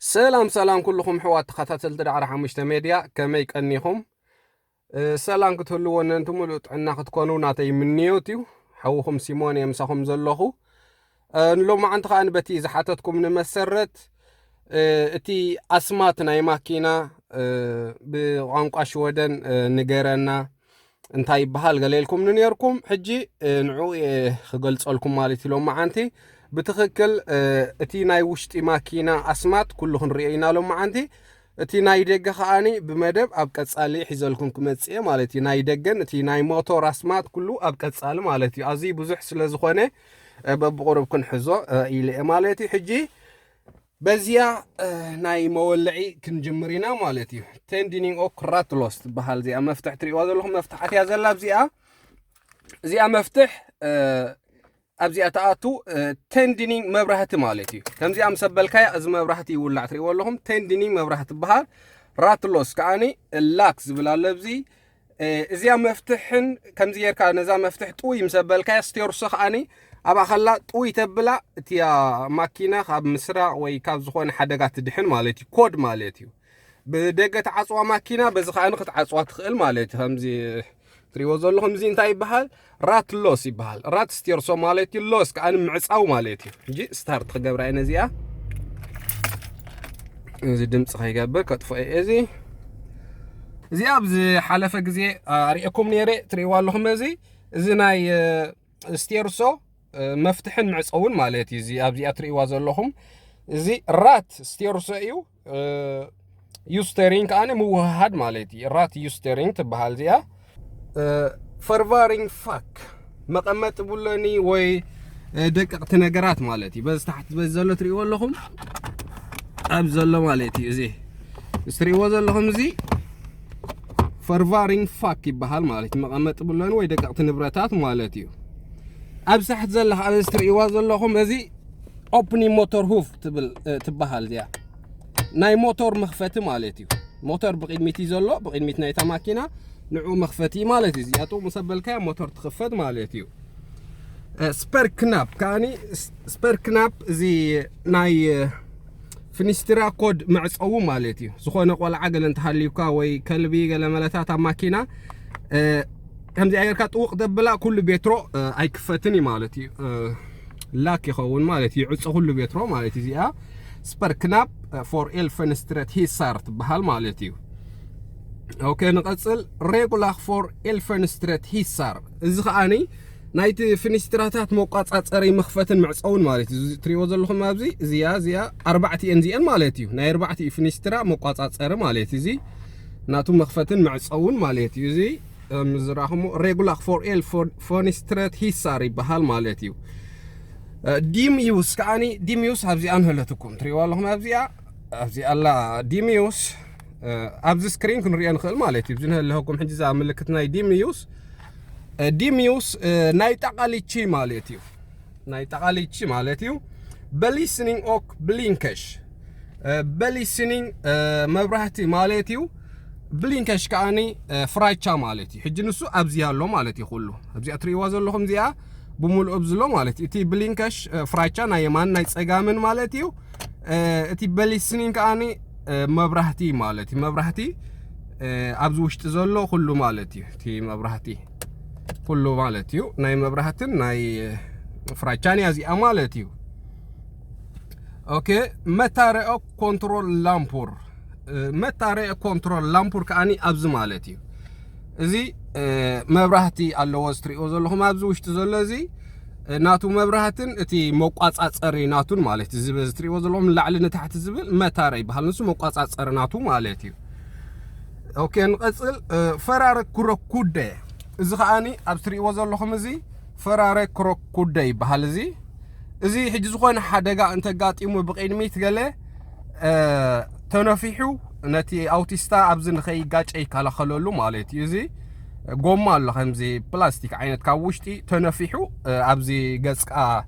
سلام كلكم حوات تخاتل تدعر حمشت ميديا كميك أنيهم سلام كتهلو أنتم لوت عنا تكونوا ناتي من نيوتيو حوهم سيمون يمسحهم زلخو نلو ما عندك أنا بتي إذا حتتكم نمسرت اتي أسمات ناي ماكينة بعنق أشودن نجارنا انتاي بحال قليلكم نيركم حجي نعو خقلت لكم مالتي لو ما عندي بتخكل اتي ناي وشتي ماكينة أسمات كلهم رأينا لهم عندي اتي ناي دقة خاني بمدب أبقى تسألي حزلكم كمتسئة مالتي ناي دقن اتي ناي موتور أسمات كله أبقى تسأل مالتي أزي بزح سلازخونة ببقرب كن حزو إلي مالتي حجي بزيا ناي مولعي كنجمرينا مالتي تندينينغ أو كراتلوست بحال زي مفتح تريواد لهم مفتحات يا زلاب زي مفتح أبزي أتعاتو تندينينغ مبرهت مالتي كم زي مسبلكاي أز مبرهتي ولا تريواد لهم تندينينغ مبرهت بحال راتلوس كأني اللاكس بلا لبزي زي مفتحن كم زي يركا نزا مفتح طوي مسبلكاي استيرسخ أني أبا خلا طوي تبلا تيا ماكينة خاب مسرع ويكاب زخون حدقات تدحن مالتي كود مالتي بدقة عصوا ماكينة بزخ أنا قط عصوا تخيل مالتي همزي تريوزول لهم زين تاي بحال رات لوس يبحال رات ستيرسو مالتي لوس كأن معصاو مالتي جي ستارت خجبر عين زيا زي دمص خيجبر كطفو زي أبز حلفة زي أريكم نيري تريوال لهم زي ناي ستيرسو مفتحن معصون مالتي زي أبزي أتريوا زلهم زي رات ستيرسو إيو يسترينك أنا موهاد مالتي رات يسترينك تبهال زيها فرفارين فاك مقامات بولاني وي دقق تنقرات مالتي بس تحت بزلو تريوا لهم أبزلو مالتي زي تريوا زلهم زي فرفارين فاك يبهال مالتي مقامات بولاني وي دقق تنبرتات مالتي أبسحت زلح على استريواز اللهم هذي أوبني موتور هوف تبهال ديا ناي موتور مخفتي مالتي موتور بقيمتي زلو بقيمتي ناي تماكينة نوع مخفتي مالتي زي أتو مسبل كام موتور تخفت مالتي سبير كناب كاني سبير كناب زي ناي فينسترا كود معصو مالتي سخونه قول عقل انت حليوكا وي كلبي قال ملاتات ماكينة هم زي أيركات وقدبلا كل بيترو أي كفتني مالتي لاكي خون مالتي عصا كل بيترو مالتي زي سبر كناب فور إل فنسترات هي صارت بحال مالتي أوكي نقصل ريغولا فور إل فنسترات هي صار إذا خاني نايت فنستراتات موقعات أتصري مخفتن معصون مالتي تريوز لهم أبزي زي 4 إنزين مالتي ناي 4 فنسترا موقعات أتصري مالتي زي ناتو مخفتن معصون مالتي زي مزراهم ريغولا فور إل فنسترات هي صار بحال مالتي ديميوس كاني ديميوس هبزي أنهلتكم تريوال لهم أبزي الله ديميوس أبزي سكرين كن ريان خل مالتي بزنها لهكم حجزة ملكتنا ديميوس ناي تقاليتشي مالتي ناي تقاليتشي مالتي بليسنين أوك بلينكش بليسنين مبرهتي مالتي بلينكش كاني فرايتشا مالتي حج نسو أبزي هالو مالتي خلو أبزي أتريواز لهم زيها بمول أبزلو مالتي تي بلينكش فرايتشا نايمان ناي تساقامن مالتي تي بليسنين كاني مبرهتي مالتي مبرهتي أبزوش تزلو خلو مالتي تي مبرهتي كله مالتي ناي مبرهتن ناي فرايتشاني أزي أمالتي أوكي متاري كنترول لامبور متاري كنترول لامبور كأني أبز مالتي زي مبرهتي الله وستري أوزلهم أبزوش تزلو زي ناتو مبرهتن اتي موقعات أتصري ناتون مالتي زي بزتري وزلهم لعلنا تحت الزبل متاري بحال نسو موقعات أتصري ناتو مالتي أوكي نقصل فرار كروكودة إذا خاني أبتري وزلهم زي فرار كروكودة بحال زي حجز خوين حدقا انت قات يمو بقين ميت قاله تنفيحو نتي أوتيستا أبزن خي قاج أي كالا خلولو مالتي زي قوم الله خمزي بلاستيك عينت كاوشتي تنفيحو أبزي قسقا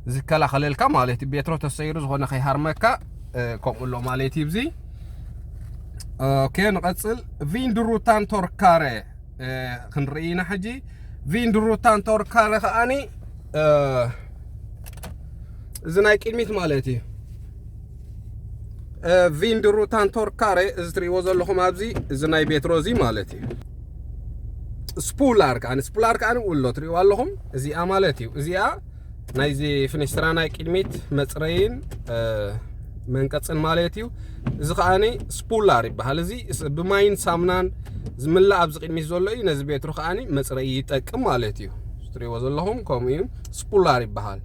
زكالا خلالكا مالتي بيترو تسيرز هنا خي هرمكا كومولو مالتي بزي أوكي نقصل فين دروتان توركاري خنرئينا حجي فين دروتان توركاري خاني زناي كلمة مالتي ቪንድሩታን ቶርካሬ እዝትሪዎ ዘለኹም ኣብዚ እዚ ናይ ቤት ሮዚ ማለት እዩ ስፑላር ከዓኒ ውሎ ትሪእዎ ኣለኹም እዚኣ ማለት እዩ እዚኣ ናይዚ ፍኒስትራ ናይ ቅድሚት መፅረይን መንቀፅን ማለት እዩ እዚ ከዓኒ ስፑላር ይበሃል እዚ ብማይን ሳምናን ዝምላእ ኣብዚ ቅድሚት ዘሎ እዩ ነዚ ቤትሩ ከዓኒ መፅረይ ይጠቅም ማለት እዩ ትሪእዎ ዘለኹም ከምኡ እዩ ስፑላር ይበሃል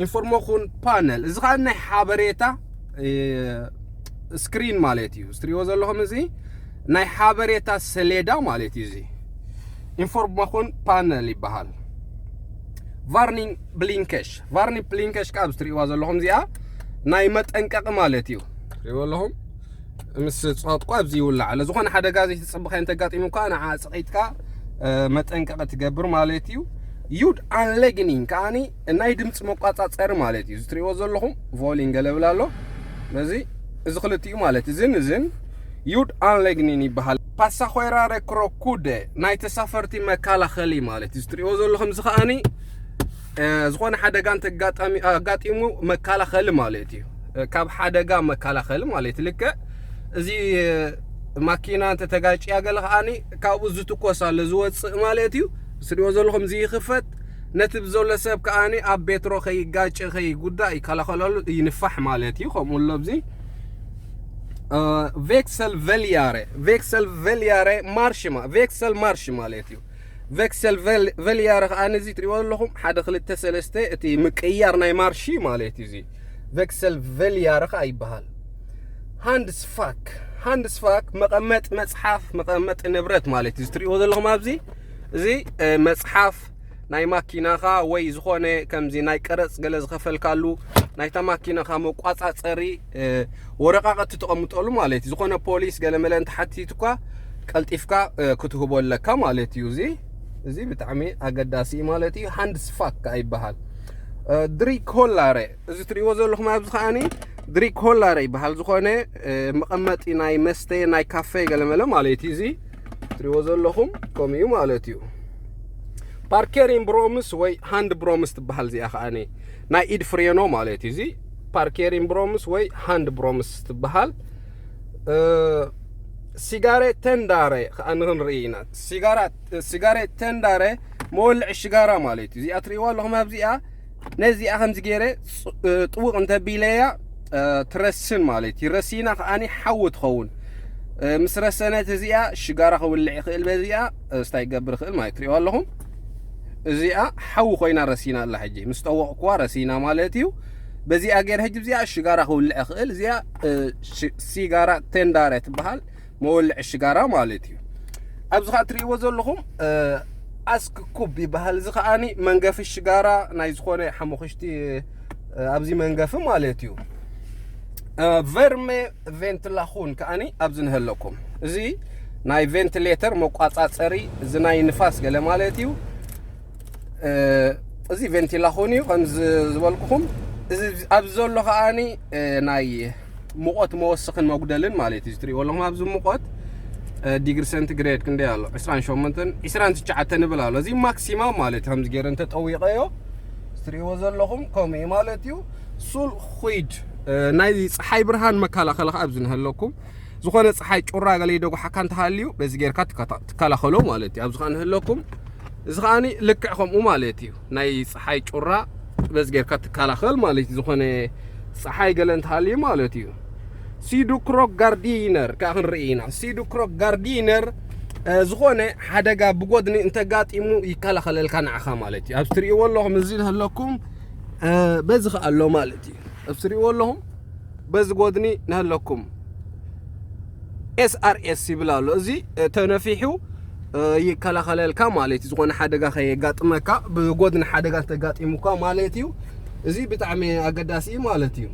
ኢንፎርሜሽን ፓነል እዚ ከዓኒ ናይ ሓበሬታ ስክሪን ማለት እዩ ትሪእዎ ዘለኹም እዚ ናይ ሓበሬታ ሰሌዳ ማለት እዩ እዚ ኢንፎርሜሽን ፓነል ይበሃል ቫርኒንግ ብሊንከሽ ካብ ትሪእዎ ዘለኹም እዚኣ ናይ መጠንቀቂ ማለት እዩ ትሪእዎ ኣለኹም ምስ ፀጥቋ ኣብዚ ይውላዕ ኣሎ ዝኾነ ሓደጋ ዘይትፅብኸ እንተጋጢሙካ ንዓ ፅቂትካ መጠንቀቂ ትገብር ማለት እዩ ዩድ አንሌግኒንግ ከዓኒ ናይ ድምፂ መቋፃፀሪ ማለት እዩ ትሪእዎ ዘለኹም ቮሊንግ ገለብል ኣሎ ነዚ እዚ ክልቲኡ ማለት እዝን ዩድ አንሌግኒን ይበሃል ፓሳኮራሬ ክሮኩደ ናይ ተሳፈርቲ መከላኸሊ ማለት እዩ ትሪእዎ ዘለኹም እዚ ከዓኒ ዝኾነ ሓደጋ እንተጋጢሙ መከላኸሊ ማለት እዩ ካብ ሓደጋ መከላኸሊ ማለት ልክዕ እዚ ማኪና እንተተጋጭያ ገለ ከዓኒ ካብኡ ዝትኮስ ኣሎ ዝወፅእ ማለት እዩ ትሪእዎ ዘለኹም እዚ ይኽፈት ነቲ ብዘሎ ሰብ ከዓኒ ኣብ ቤትሮ ከይጋጭ ከይጉዳእ ይከላኸለሉ ይንፋሕ ማለት እዩ ከምኡ ሎ ኣብዚ ቬክሰል ቬልያሬ ማርሽ ማለት እዩ ቬክሰል ቬልያሬ ከዓኒ እዚ ትሪእዎ ኣለኹም 1 2 3 እቲ ምቅያር ናይ ማርሺ ማለት እዩ እዚ ቬክሰል ቬልያሬ ከዓ ይበሃል ሃንድስፋክ መቐመጥ መጽሓፍ መቐመጥ ንብረት ማለት እዩ ትሪእዎ ዘለኹም ኣብዚ እዚ መጽሓፍ ናይ ማኪናኻ ወይ ዝኾነ ከምዚ ናይ ቀረጽ ገለ ዝኸፈልካሉ ናይታ ማኪናኻ መቋፃፀሪ ወረቃቐት ትቐምጠሉ ማለት እዩ ዝኾነ ፖሊስ ገለ መለ እንተሓቲትካ ቀልጢፍካ ክትህበለካ ማለት እዩ እዚ ብጣዕሚ ኣገዳሲ ማለት እዩ ሃንድስፋክ ይበሃል ድሪክ ሆላሬ እዚ ትሪእዎ ዘለኹም ኣብዚ ከዓኒ ድሪክ ሆላሬ ይበሃል ዝኾነ መቐመጢ ናይ መስተ ናይ ካፌ ገለ መለ ማለት እዩ እዚ ትሪእዎ ዘለኹም ከምኡ እዩ ማለት እዩ ፓርኬሪንግ ብሮምስ ወይ ሃንድ ብሮምስ ትበሃል እዚኣ ከዓኒ ናይ ኢድ ፍሬኖ ማለት እዩ እዚ ፓርኬሪንግ ብሮምስ ወይ ሃንድ ብሮምስ ትበሃል ሲጋሬት ተንዳሬ ከዓኒ ክንርኢ ኢና ሲጋሬት ተንዳሬ መወልዒ ሽጋራ ማለት እዩ እዚኣ ትሪእዎ ኣለኹም ኣብዚኣ ነዚኣ ከምዚ ገይረ ጥቡቕ እንተቢለያ ትረስን ማለት እዩ ረሲና ከዓኒ ሓዊ ትኸውን ምስ ረሰነት እዚኣ ሽጋራ ክውልዕ ይኽእል በዚኣ ስታይ ይገብር ይኽእል ማለት ትሪእዎ ኣለኹም እዚኣ ሓዊ ኮይና ረሲና ኣላ ሕጂ ምስ ጠወቕኩዋ ረሲና ማለት እዩ በዚኣ ገይረ ሕጂ እዚኣ ሽጋራ ክውልዕ ይኽእል እዚኣ ሲጋራ ተንዳሬ ትበሃል መወልዒ ሽጋራ ማለት እዩ ኣብዚ ከዓ ትሪእዎ ዘለኹም ኣስክ ኩብ ይበሃል እዚ ከዓኒ መንገፊ ሽጋራ ናይ ዝኾነ ሓሙኽሽቲ ኣብዚ መንገፊ ማለት እዩ ቨርሜ ቬንትላኹን ከዓኒ ኣብዚ ንህለኩም እዚ ናይ ቬንትሌተር መቋፃፀሪ እዚ ናይ ንፋስ ገለ ማለት እዩ እዚ ቬንትላኹን እዩ ከምዚ ዝበልኩኹም እዚ ኣብዚ ዘሎ ከዓኒ ናይ ሙቐት መወስኽን መጉደልን ማለት እዩ ትሪእዎ ኣለኹም ኣብዚ ሙቐት ዲግሪ ሴንቲግሬድ ክንደይ ኣሎ 28 29 ንብል ኣሎ እዚ ማክሲማም ማለት ከምዚ ገይረ እንተጠዊቐዮ ትሪእዎ ዘለኹም ከምኡ እዩ ማለት እዩ ሱል ኹይድ ናይ ፀሓይ ብርሃን መከላኸሊ ከዓ ኣብዚ ንህለኩም ዝኾነ ፀሓይ ጩራ ገለ ይደጉሓካ እንተሃልዩ በዚ ጌርካ ትከላኸሎ ማለት እዩ ኣብዚ ከዓ ንህለኩም እዚ ከዓኒ ልክዕ ከምኡ ማለት እዩ ናይ ፀሓይ ጩራ በዚ ጌርካ ትከላኸል ማለት እዩ ዝኾነ ፀሓይ ገለ እንተሃልዩ ማለት እዩ ሲዱክሮክ ጋርዲነር ከዓ ክንርኢ ኢና ሲዱክሮክ ጋርዲነር ዝኾነ ሓደጋ ብጎድኒ እንተጋጢሙ ይከላኸለልካ ንዓኻ ማለት እዩ ኣብዚ ትሪእዎ ኣለኹም እዚ ንህለኩም በዚ ከዓ ኣሎ ማለት እዩ ኣብዚ ትሪእዎ ኣለኹም በዚ ጎድኒ ንህለኩም SRS ይብል ኣሎ እዚ ተነፊሑ ይከላኸለልካ ማለት እዩ ዝኾነ ሓደጋ ከየጋጥመካ ብጎድኒ ሓደጋ እንተጋጢሙካ ማለት እዩ እዚ ብጣዕሚ ኣገዳሲ ማለት እዩ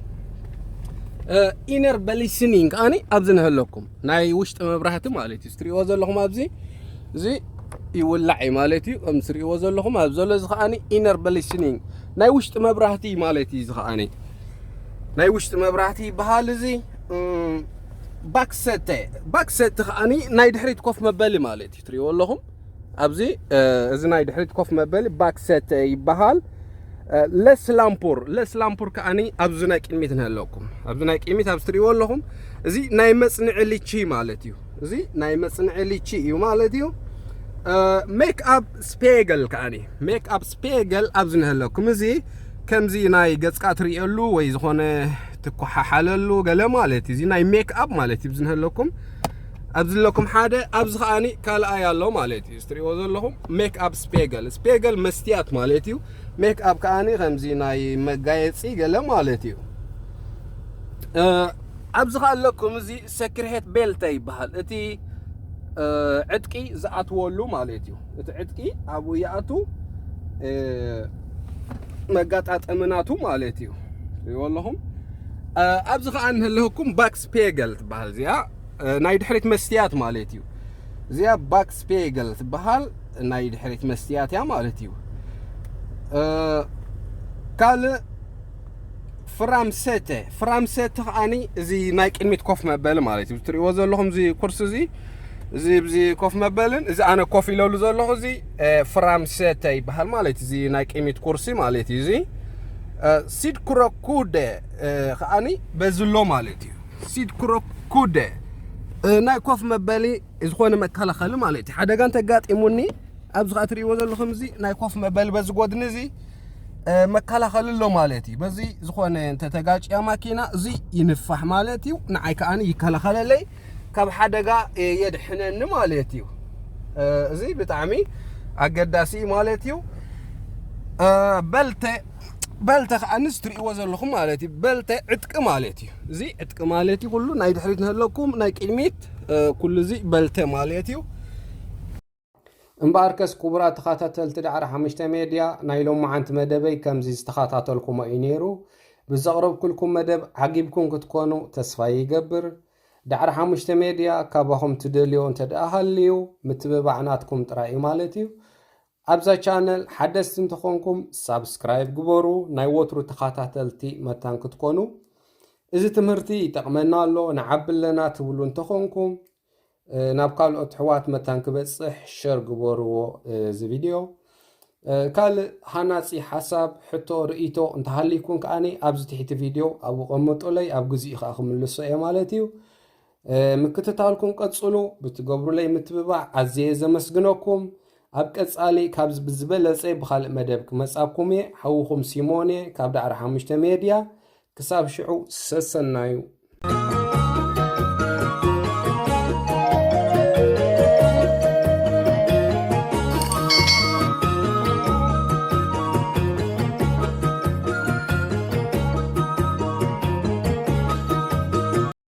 ኢነር በሊስኒንግ ኣኒ ኣብዚ ንህለኩም ናይ ውሽጢ መብራህቲ ማለት እዩ ትሪእዎ ዘለኹም ኣብዚ እዚ ይውላዕ ማለት እዩ ከም ትሪእዎ ዘለኹም ኣብ ዘሎ እዚ ከዓኒ ኢነር በሊስኒንግ ናይ ውሽጢ መብራህቲ ማለት እዩ እዚ ከዓኒ ናይ ውሽጢ መብራህቲ ይበሃል እዚ ባክሰት ከዓኒ ናይ ድሕሪት ኮፍ መበሊ ማለት እዩ ትሪእዎ ኣለኹም ኣብዚ እዚ ናይ ድሕሪት ኮፍ መበሊ ባክሰት ይበሃል ለስላምፖር ከአኒ ኣብዙና ቅድሚት ንህለኩም ኣብዙና ቅድሚት ኣብ ስትሪዎ ኣለኹም እዚ ናይ መጽንዒ ልቺ ማለት እዩ እዚ ናይ መጽንዒ ልቺ እዩ ማለት እዩ ሜክ ኣፕ ስፔገል ከአኒ ሜክ ኣፕ ስፔገል ኣብዙ ንህለኩም እዚ ከምዚ ናይ ገጽካ ትሪእሉ ወይ ዝኾነ ትኳሓሓለሉ ገለ ማለት እዩ እዚ ናይ ሜክ ኣፕ ማለት እዩ ዝንህለኩም ኣብዚ ለኩም ሓደ ኣብዚ ከአኒ ካልኣይ ኣሎ ማለት እዩ ስትሪዎ ዘለኹም ሜክ ኣፕ ስፔገል መስትያት ማለት እዩ ሜክ ኣፕ ከአኒ ከምዚ ናይ መጋየፂ ገለ ማለት እዩ ኣብዚ ከአለኩም እዚ ሰክሬት ቤልተ ይበሃል እቲ ዕጥቂ ዝኣትወሉ ማለት እዩ እቲ ዕጥቂ ኣብኡ ይኣቱ መጋጣጠምናቱ ማለት እዩ ይወለኹም ኣብዚ ከአኒ ንህልኩም ባክ ስፔገል ትበሃል እዚኣ ናይ ድሕሪት መስትያት ማለት እዩ እዚኣ ባክ ስፔገል ትበሃል ናይ ድሕሪት መስትያት እያ ማለት እዩ ካልእ ፍራምሴተ ከአኒ እዚ ናይ ቅድሚት ኮፍ መበሊ ማለት እዩ ትሪእዎ ዘለኹም እዚ ኩርሲ እዚ ብዚ ኮፍ መበልን እዚ ኣነ ኮፍ ኢለሉ ዘለኹ እዚ ፍራምሴተ ይበሃል ማለት እዚ ናይ ቅድሚት ኩርሲ ማለት እዩ እዚ ሲድ ክሮኩደ ከአኒ በዝሎ ማለት እዩ ሲድ ክሮኩደ ናይ ኮፍ መበሊ ዝኾነ መከላኸሊ ማለት እዩ ሓደጋ እንተጋጢሙኒ ኣብዚ ኸ ትሪእዎ ዘለኹም እዚ ናይ ኮፍ መበሊ በዚ ጎድኒ እዚ መከላኸሊ ኣሎ ማለት እዩ በዚ ዝኾነ እንተተጋጭያ ማኪና እዚ ይንፋሕ ማለት እዩ ንዓይ ከአኒ ይከላኸለለይ ካብ ሓደጋ የድሕነኒ ማለት እዩ እዚ ብጣዕሚ ኣገዳሲ ማለት እዩ በልተ ከአኒ ስትሪእዎ ዘለኹም ማለት እዩ በልተ ዕጥቂ ማለት እዩ እዚ ዕጥቂ ማለት እዩ ኩሉ ናይ ድሕሪት ንህለኩም ናይ ቅድሚት ኩሉ እዚ በልተ ማለት እዩ እምበኣርከስ ክቡራት ተኸታተልቲ ዳዕሮ 5 ሜድያ ናይ ሎማዓንቲ መደበይ ከምዚ ዝተኸታተልኩሞ እዩ ነይሩ ብዘቕረብኩልኩም መደብ ዓጊብኩም ክትኮኑ ተስፋ ይገብር ዳዕሮ 5 ሜድያ ካባኹም ትደልዮ እንተደኣ ሃልዩ ምትብባዕናትኩም ጥራይ ማለት እዩ ኣብዛ ቻነል ሓደስቲ እንተኾንኩም ሳብስክራይብ ግበሩ ናይ ወትሩ ተኸታተልቲ መታን ክትኮኑ እዚ ትምህርቲ ይጠቕመና ኣሎ ንዓብለና ትብሉ እንተኾንኩም ናብ ካልኦት ሕዋት መታን ክበጽሕ ሸር ግበርዎ እዚ ቪድዮ ካልእ ሃናፂ ሓሳብ ሕቶ ርእይቶ እንተሃሊኩም ከኣኒ ኣብዚ ትሕቲ ቪድዮ ኣብኡ ቀመጡለይ ኣብ ግዜኡ ከዓ ክምልሶ እየ ማለት እዩ ምክትታልኩም ቀጽሉ ብትገብሩለይ ምትብባዕ ኣዝየ ዘመስግነኩም ኣብ ቀጻሊ ካብ ብዝበለጸ ብኻልእ መደብ ክመጻኩም እየ ሓዊኹም ሲሞን ካብ ዳዕሮ 5 ሜድያ ክሳብ ሽዑ ሰሰናዩ